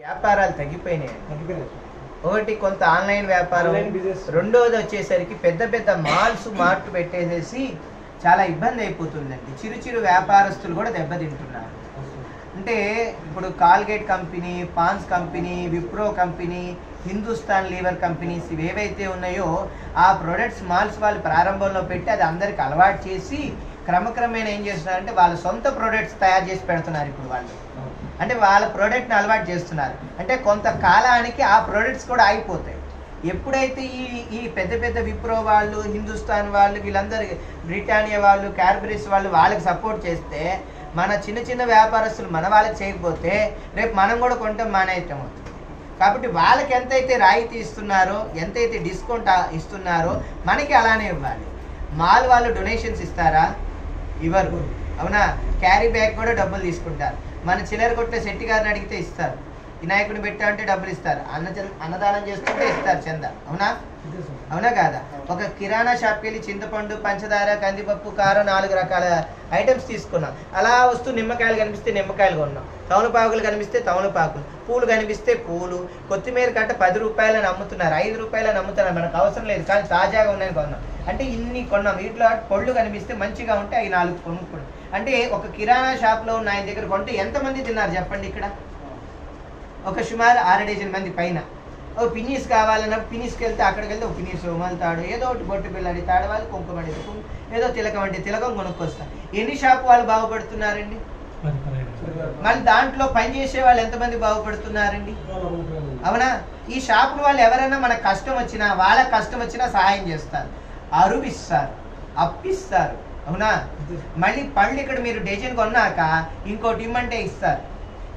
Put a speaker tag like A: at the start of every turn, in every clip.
A: వ్యాపారాలు తగ్గిపోయినాయి. ఒకటి కొంత ఆన్లైన్ వ్యాపారం, రెండోది వచ్చేసరికి పెద్ద పెద్ద మాల్స్ మార్ట్ పెట్టేసేసి చాలా ఇబ్బంది అయిపోతుందండి. చిరు చిరు వ్యాపారస్తులు కూడా దెబ్బతింటున్నారు. అంటే ఇప్పుడు Colgate company, Pond's company, Wipro company, Hindustan Lever companies ఇవేవైతే ఉన్నాయో ఆ ప్రొడక్ట్స్ మాల్స్ వాళ్ళు ప్రారంభంలో పెట్టి అది అందరికి అలవాటు చేసి క్రమక్రమేణా ఏం చేస్తున్నారంటే వాళ్ళ సొంత ప్రొడక్ట్స్ తయారు చేసి పెడుతున్నారు. ఇప్పుడు వాళ్ళు అంటే వాళ్ళ ప్రోడక్ట్ని అలవాటు చేస్తున్నారు. అంటే కొంతకాలానికి ఆ ప్రోడక్ట్స్ కూడా ఆగిపోతాయి. ఎప్పుడైతే ఈ పెద్ద పెద్ద విప్రో వాళ్ళు, హిందుస్థాన్ వాళ్ళు, వీళ్ళందరూ బ్రిటానియా వాళ్ళు, క్యాడ్బరీస్ వాళ్ళు వాళ్ళకి సపోర్ట్ చేస్తే మన చిన్న చిన్న వ్యాపారస్తులు మన వాళ్ళకి చేయకపోతే రేపు మనం కూడా కొంటాం మానేయటం అవుతుంది. కాబట్టి వాళ్ళకి ఎంతైతే రాయితీ ఇస్తున్నారో, ఎంతైతే డిస్కౌంట్ ఇస్తున్నారో మనకి అలానే ఇవ్వాలి. మాల్ వాళ్ళు డొనేషన్స్ ఇస్తారా? ఇవ్వరు. అవునా? క్యారీ బ్యాగ్ కూడా డబ్బులు తీసుకుంటారు. మన చిల్లర కొట్టే శెట్టి గారిని అడిగితే ఇస్తారు. వినాయకుడిని పెట్టా అంటే డబ్బులు ఇస్తారు. అన్నదానం చేస్తుంటే ఇస్తారు చందా. అవునా? అవునా కాదా? ఒక కిరాణా షాప్కి వెళ్ళి చింతపండు, పంచదార, కందిపప్పు, కారం 4 రకాల ఐటమ్స్ తీసుకున్నాం. అలా వస్తూ నిమ్మకాయలు కనిపిస్తే నిమ్మకాయలు కొన్నాం, తమలపాకులు కనిపిస్తే తమలపాకులు, పూలు కనిపిస్తే పూలు, కొత్తిమీర కట్ట 10 రూపాయలని అమ్ముతున్నారు, 5 రూపాయలని అమ్ముతున్నారు. మనకు అవసరం లేదు కానీ తాజాగా ఉన్నాయని కొన్నాం. అంటే ఇన్ని కొన్నాం. వీటిలో పళ్ళు కనిపిస్తే మంచిగా ఉంటే అవి 4 కొనుక్కున్నాం. అంటే ఒక కిరాణా షాప్లో ఉన్న ఆయన దగ్గర కొంటే ఎంతమంది తిన్నారు చెప్పండి? ఇక్కడ ఒక సుమారు 6 డజన్ మంది పైన. ఒక పినీస్ కావాలన్నప్పుడు పినీస్కి వెళ్తే అక్కడికి వెళ్తే ఒక పినీస్ ఉమలుతాడు, ఏదో ఒకటి బొట్టు బిల్లడి తాడు, వాళ్ళు కుంకుమడి ఏదో తిలకం అంటే తిలకం కొనుక్కొస్తారు. ఎన్ని షాపు వాళ్ళు బాగుపడుతున్నారండి? మళ్ళీ దాంట్లో పనిచేసే వాళ్ళు ఎంతమంది బాగుపడుతున్నారండి? అవునా? ఈ షాపుల వాళ్ళు ఎవరైనా మనకు కష్టం వచ్చినా, వాళ్ళకి కష్టం వచ్చినా సహాయం చేస్తారు, అరువిస్తారు, అప్పిస్తారు. అవునా? మళ్ళీ పళ్ళు ఇక్కడ మీరు డజన్ కొన్నాక ఇంకోటి ఇమ్మంటే ఇస్తారు.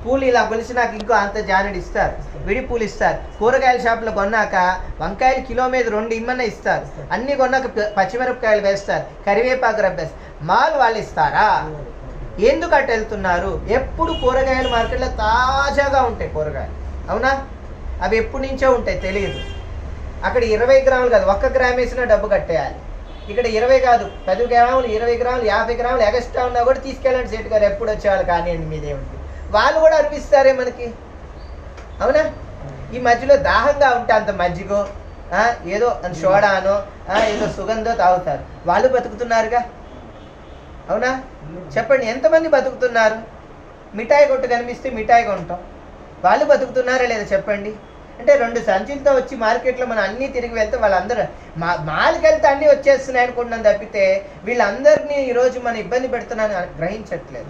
A: పూలు ఇలా కొలిసినాక ఇంకో అంత జానెడు ఇస్తారు, విడి పూలు ఇస్తారు. కూరగాయల షాపులో కొన్నాక వంకాయలు కిలో మీద 2 ఇమ్మన్నా ఇస్తారు. అన్ని కొన్నాక పచ్చిమిరపకాయలు వేస్తారు, కరివేపాకు రబ్బేస్తారు. మాల్ వాళ్ళు ఇస్తారా? ఎందుకు అటు వెళ్తున్నారు? ఎప్పుడు కూరగాయల మార్కెట్లో తాజాగా ఉంటాయి కూరగాయలు. అవునా? అవి ఎప్పటి నుంచో ఉంటాయి, తెలియదు. అక్కడ 20 గ్రాములు కాదు, 1 గ్రామ్ వేసినా డబ్బు కట్టేయాలి. ఇక్కడ 20 కాదు, 10 గ్రాములు, 20 గ్రాములు, 50 గ్రాములు ఎక్స్ట్రా ఉన్నా కూడా తీసుకెళ్ళండి సేటు గారు, ఎప్పుడు వచ్చేవాళ్ళు కానివ్వండి మీదేమిటి. వాళ్ళు కూడా అనిపిస్తారే మనకి. అవునా? ఈ మధ్యలో దాహంగా ఉంటే అంత మజ్జిగో ఏదో సోడానో ఏదో సుగంధో తాగుతారు. వాళ్ళు బతుకుతున్నారుగా. అవునా? చెప్పండి, ఎంతమంది బతుకుతున్నారు? మిఠాయి కొట్టు కనిపిస్తే మిఠాయి కొంటాం. వాళ్ళు బతుకుతున్నారా లేదా చెప్పండి? అంటే 2 సంచులతో వచ్చి మార్కెట్లో మనం అన్నీ తిరిగి వెళ్తే వాళ్ళందరూ మాల్కి వెళ్తే అన్నీ వచ్చేస్తున్నాయి అనుకుంటున్నాం తప్పితే వీళ్ళందరినీ ఈరోజు మనం ఇబ్బంది పెడుతున్నాను గ్రహించట్లేదు.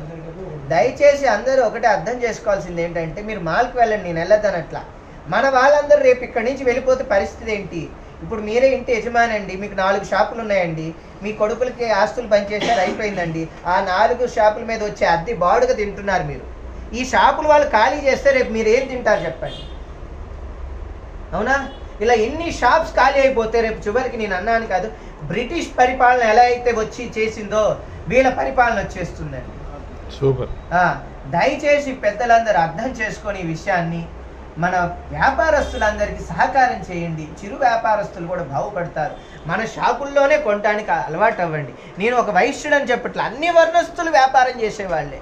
A: దయచేసి అందరూ ఒకటే అర్థం చేసుకోవాల్సింది ఏంటంటే, మీరు మాల్కి వెళ్ళండి, నేను వెళ్ళొద్దనట్లా. మన వాళ్ళందరూ రేపు ఇక్కడి నుంచి వెళ్ళిపోతే పరిస్థితి ఏంటి? ఇప్పుడు మీరే ఇంటి యజమానండి, మీకు 4 షాపులు ఉన్నాయండి, మీ కొడుకులకి ఆస్తులు పనిచేసారు, అయిపోయిందండి. ఆ 4 షాపుల మీద వచ్చే అద్దె బాడుగా తింటున్నారు మీరు. ఈ షాపులు వాళ్ళు ఖాళీ చేస్తే రేపు మీరు ఏం తింటారు చెప్పండి? అవునా? ఇలా ఎన్ని షాప్స్ ఖాళీ అయిపోతే రేపు చివరికి నేను అన్నాను కాదు, బ్రిటిష్ పరిపాలన ఎలా అయితే వచ్చి చేసిందో వీళ్ళ పరిపాలన వచ్చేస్తుందండి.
B: సూపర్.
A: దయచేసి పెద్దలందరూ అర్థం చేసుకొని ఈ విషయాన్ని మన వ్యాపారస్తులందరికీ సహకారం చేయండి. చిరు వ్యాపారస్తులు కూడా బాగుపడతారు. మన షాపుల్లోనే కొనడానికి అలవాటు అవ్వండి. నేను ఒక వైశ్యుడని చెప్పట్లే, అన్ని వర్ణస్తులు వ్యాపారం చేసేవాళ్ళే,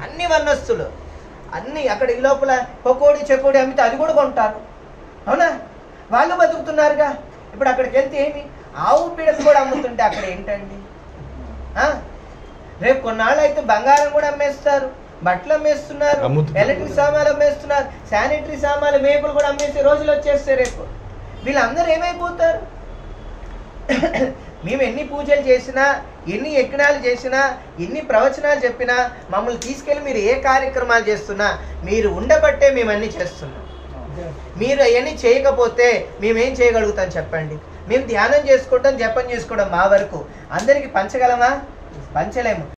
A: అన్ని వర్ణస్తులు. అన్ని అక్కడ ఈ లోపల పకోడీ చెకోడీ అమ్మితే అది కూడా కొంటారు. అవునా? వాళ్ళు బతుకుతున్నారుగా. ఇప్పుడు అక్కడికి వెళ్తే ఏమి ఆవు పీడలు కూడా అమ్ముతుంటే అక్కడ ఏంటండి? రేపు కొన్నాళ్ళు అయితే బంగారం కూడా అమ్మేస్తారు, బట్టలు అమ్మేస్తున్నారు, ఎలక్ట్రిక్ సామాన్లు అమ్మేస్తున్నారు, శానిటరీ సామాన్లు, మేకులు కూడా అమ్మేసే రోజులు వచ్చేస్తాయి రేపు. వీళ్ళందరూ ఏమైపోతారు? మేము ఎన్ని పూజలు చేసినా, ఎన్ని యజ్ఞాలు చేసినా, ఎన్ని ప్రవచనాలు చెప్పినా, మమ్మల్ని తీసుకెళ్ళి మీరు ఏ కార్యక్రమాలు చేస్తున్నా మీరు ఉండబట్టే మేము అన్నీ చేస్తున్నాం. మీరు అవన్నీ చేయకపోతే మేమేం చేయగలుగుతాం చెప్పండి? మేము ధ్యానం చేసుకుంటాం, జపం చేసుకోవడం మా వరకు. అందరికీ పంచగలమా? పంచలేము.